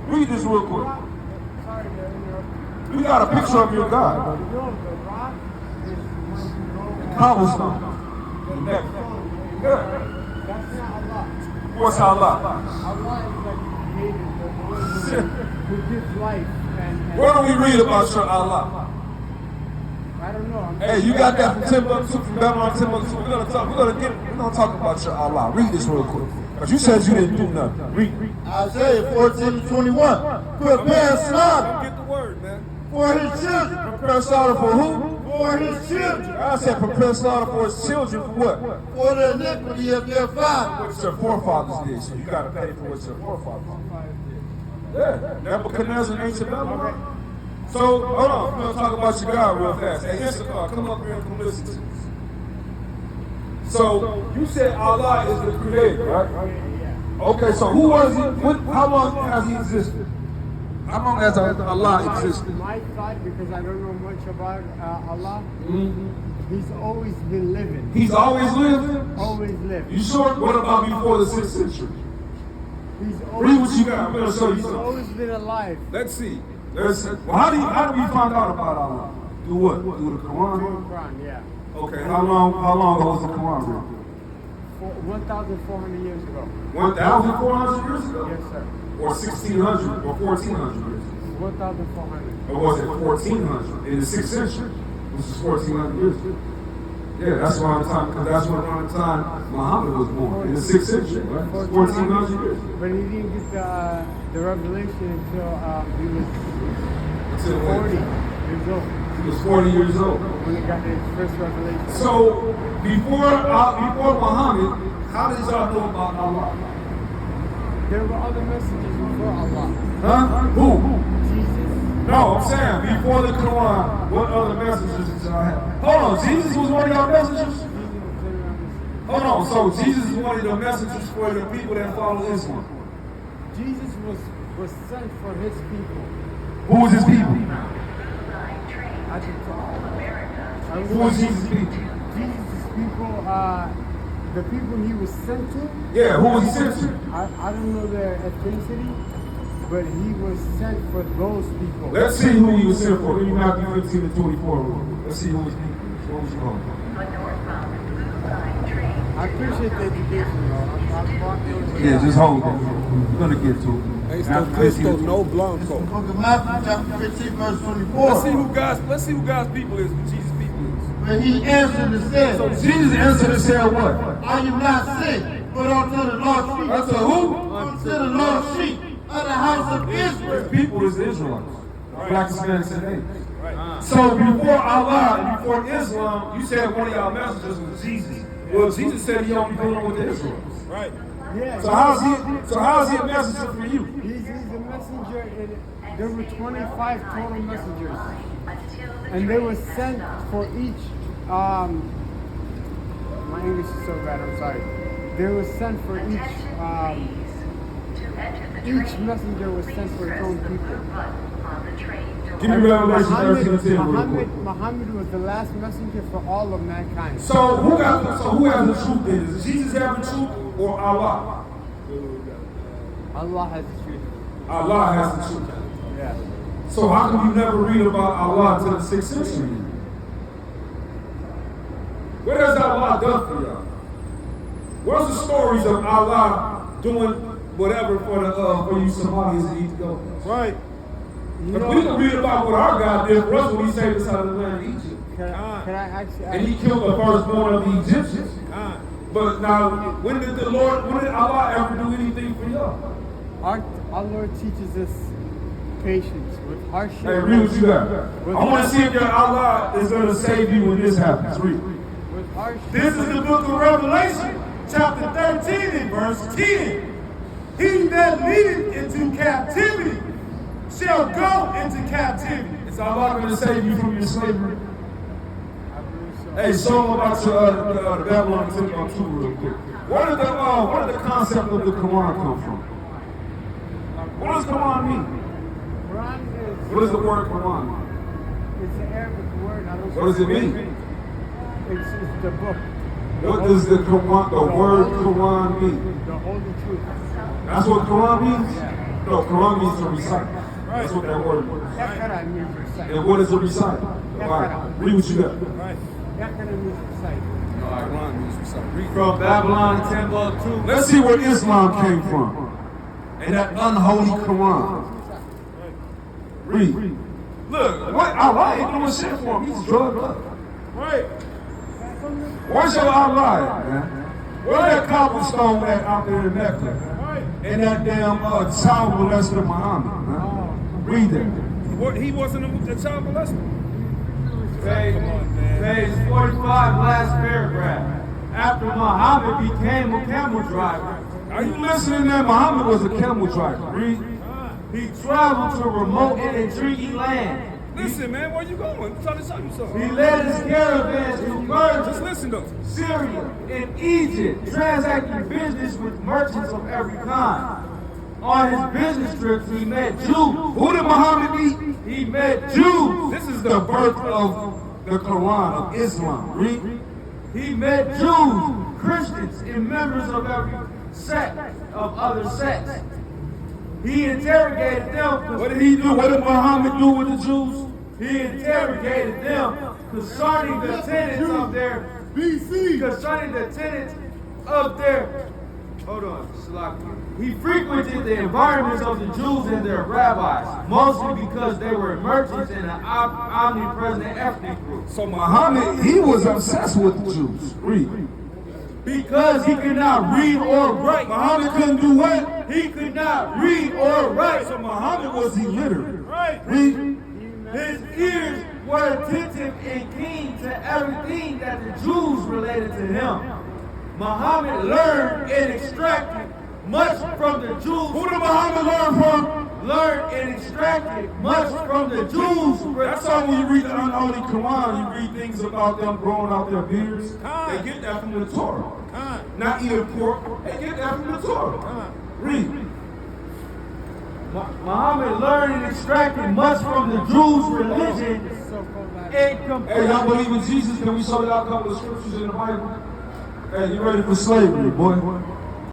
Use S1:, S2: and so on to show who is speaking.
S1: Read this real quick.
S2: Sorry to interrupt.
S1: You got a picture of your God.
S2: The rock is
S1: Cobblestone. Yeah.
S2: That's not Allah.
S1: What's Allah?
S2: Allah is like created, the one who gives life. And
S1: Where do we read about your Allah?
S2: I don't know.
S1: Hey, you got that from Timbuktu, from Babylon, Timbuktu. We're gonna talk about your Allah. Read this real quick. But you said you didn't do nothing. Read.
S3: Isaiah 14:21. Prepare slaughter.
S1: Get the word, man.
S3: For his children.
S1: Prepare slaughter for who?
S3: For his children.
S1: I said prepare slaughter for his children for what?
S3: For the iniquity of their fathers.
S1: What your forefathers did, so you gotta pay for what your forefathers did. Yeah, Nebuchadnezzar, ancient Babylon. So, hold on, we're gonna talk about your God real fast. Hey, Issachar, come up here and come listen to this. So, you said Allah is the creator, right? Okay, so who was he? How long has he existed? How long has Allah existed?
S2: My thought, because I don't know much about Allah,
S1: Mm-hmm.
S2: he's always been living.
S1: He's always lived?
S2: Always lived.
S1: You sure? What about before the 6th century?
S2: He's
S1: Read
S2: always,
S1: what you got. I'm gonna show you
S2: he's
S1: something.
S2: always been alive.
S1: Let's see. Well, how do we find out about Allah? Through what? Through the Quran?
S2: Quran, yeah.
S1: Okay, how long ago was the Quran written?
S2: 1,400 years ago.
S1: 1,400 years ago?
S2: Yes, sir.
S1: Or 1,600 or 1,400 years ago?
S2: 1,400.
S1: Or was it 1,400 in the 6th century? Which is 1,400 years ago. Yeah, that's around the time, because that's around the time Muhammad was born, in the 6th century, right? 1,400 years.
S2: But he didn't get the revelation until he was
S1: Until
S2: 40
S1: when?
S2: years old.
S1: He was 40 years old.
S2: When he got his first revelation.
S1: So, before Muhammad, how did y'all know about Allah?
S2: There were other messages before Allah.
S1: Huh? Who?
S2: Jesus.
S1: No, I'm saying, before the Quran, what other messages did y'all have? Hold on, Jesus was one of y'all messengers? Hold on, so Jesus is one of the messengers for the people that follow Islam.
S2: Jesus was sent for his people.
S1: Who was his people?
S2: I can tell.
S1: Who was Jesus' people?
S2: Jesus' people, the people he was sent to,
S1: Yeah, who was he sent to?
S2: I don't know their ethnicity, but he was sent for those people.
S1: Let's see who he was sent for. Maybe Matthew 15 and 24. Let's see who his people is. What was he called?
S2: I appreciate the education, though.
S1: Yeah, just hold it. We're going to get to it.
S4: Cristo, no Blanco.
S3: Book of Matthew chapter 15 verse 24.
S4: Let's see who God's people is, who Jesus' people is.
S3: When he answered and said,
S1: Jesus answered and said what?
S3: are you not sick, but unto the lost sheep?
S1: Unto who?
S3: Unto the lost sheep of the house of Israel.
S1: His people is the Israelites. Black, Hispanics, and natives. So before Allah and before Islam, you said one of y'all messengers was Jesus. Well, Jesus said he only dealing with the Israelites.
S4: Right.
S2: Yeah.
S1: So how's he a messenger for you?
S2: He's a messenger. There were 25 total messengers, and they were sent for each. My English is so bad. I'm sorry. They were sent for each. Each messenger was sent for its own people.
S1: Give me Revelation 13 and 10 real quick.
S2: Muhammad was the last messenger for all of mankind.
S1: So who has the truth then? Does Jesus have the truth or Allah?
S2: Allah has the truth.
S1: Allah has the truth.
S2: Yeah.
S1: So how come you never read about Allah until the 6th century? What has Allah done for y'all? Where's the stories of Allah doing whatever for you Somalis and Ethiopians?
S4: Right.
S2: You
S1: If
S2: know,
S1: we can read about what our God did for us when he saved us out of the land of Egypt.
S2: can I actually
S1: And he killed the firstborn of the Egyptians. But now, when did Allah ever do anything for y'all?
S2: our Lord teaches us patience with hardship.
S1: Hey, read what you got. I want to see if your Allah is going to save you when this happens. Read.
S2: With hardship.
S5: This is the book of Revelation, chapter 13 and verse 10. He that leadeth into captivity shall go into captivity.
S1: Is Allah going to save you from your slavery?
S2: I believe so.
S1: Hey, show them about the Babylon Timbuktu real quick. Where did the concept of the Quran come from? What does Quran mean?
S2: Quran is.
S1: What is the word Quran?
S2: It's an Arabic word. I don't
S1: What does it mean?
S2: It's the book.
S1: What does the word Quran mean?
S2: The holy truth.
S1: That's what Quran means?
S2: Yeah.
S1: No, Quran means to recite. That's what that word means.
S2: Yaqara means recite.
S1: And what is a recite? Right. Read what you got.
S2: Yaqara means recite.
S4: Quran means recite. Read.
S3: From Babylon, Timbuktu.
S1: Let's see where Islam came from. And that unholy Quran. Read. Look, what Allah ain't doing shit for him. He's drugged up.
S5: Right.
S1: Where's your Allah, man? Where that cobblestone at out there in Mecca? And that damn child molester Muhammad, man. Read that.
S4: He wasn't a child molester.
S3: Page 45, last paragraph. After Muhammad became a camel driver,
S1: Are you listening there? Muhammad was a camel driver. Read.
S3: he traveled to remote and intriguing land.
S4: Listen, man, where you going? I'm trying to show you something.
S3: He led his caravans to
S4: Just
S3: Persia,
S4: listen though.
S3: Syria, and Egypt, transacting business with merchants of every kind. On his business trips, he met Jews.
S1: Who did Muhammad meet?
S3: He met Jews.
S1: This is the birth of the Quran, of Islam. Read.
S3: He met Jews, Christians, and members of every sect, of other sects. He interrogated them.
S1: What did he do? What did Muhammad do with the Jews?
S3: He interrogated them concerning the tenets of their
S5: BC.
S3: concerning the tenets of their. Hold on, Salaki. He frequented the environments of the Jews and their rabbis, mostly because they were merchants in an omnipresent ethnic group.
S1: So Muhammad, he was obsessed with the Jews. Read.
S3: Because he could not read or write.
S1: Muhammad couldn't do what?
S3: He could not read or write.
S1: So Muhammad was illiterate.
S5: Right.
S1: Read.
S3: His ears were attentive and keen to everything that the Jews related to him. Muhammad learned and extracted much from the Jews.
S1: Who did Muhammad learn from?
S3: Learned and extracted much from the Jews.
S1: That's why when you read the unholy Quran, you read things about them growing out their beards. They get that from the Torah. Not eating pork. They get that from the Torah. Read.
S3: Muhammad learned and extracted much from the Jews' religion and
S1: Hey,
S3: compared.
S1: y'all believe in Jesus? Can we show y'all a couple of scriptures in the Bible? Hey, you ready for slavery, boy?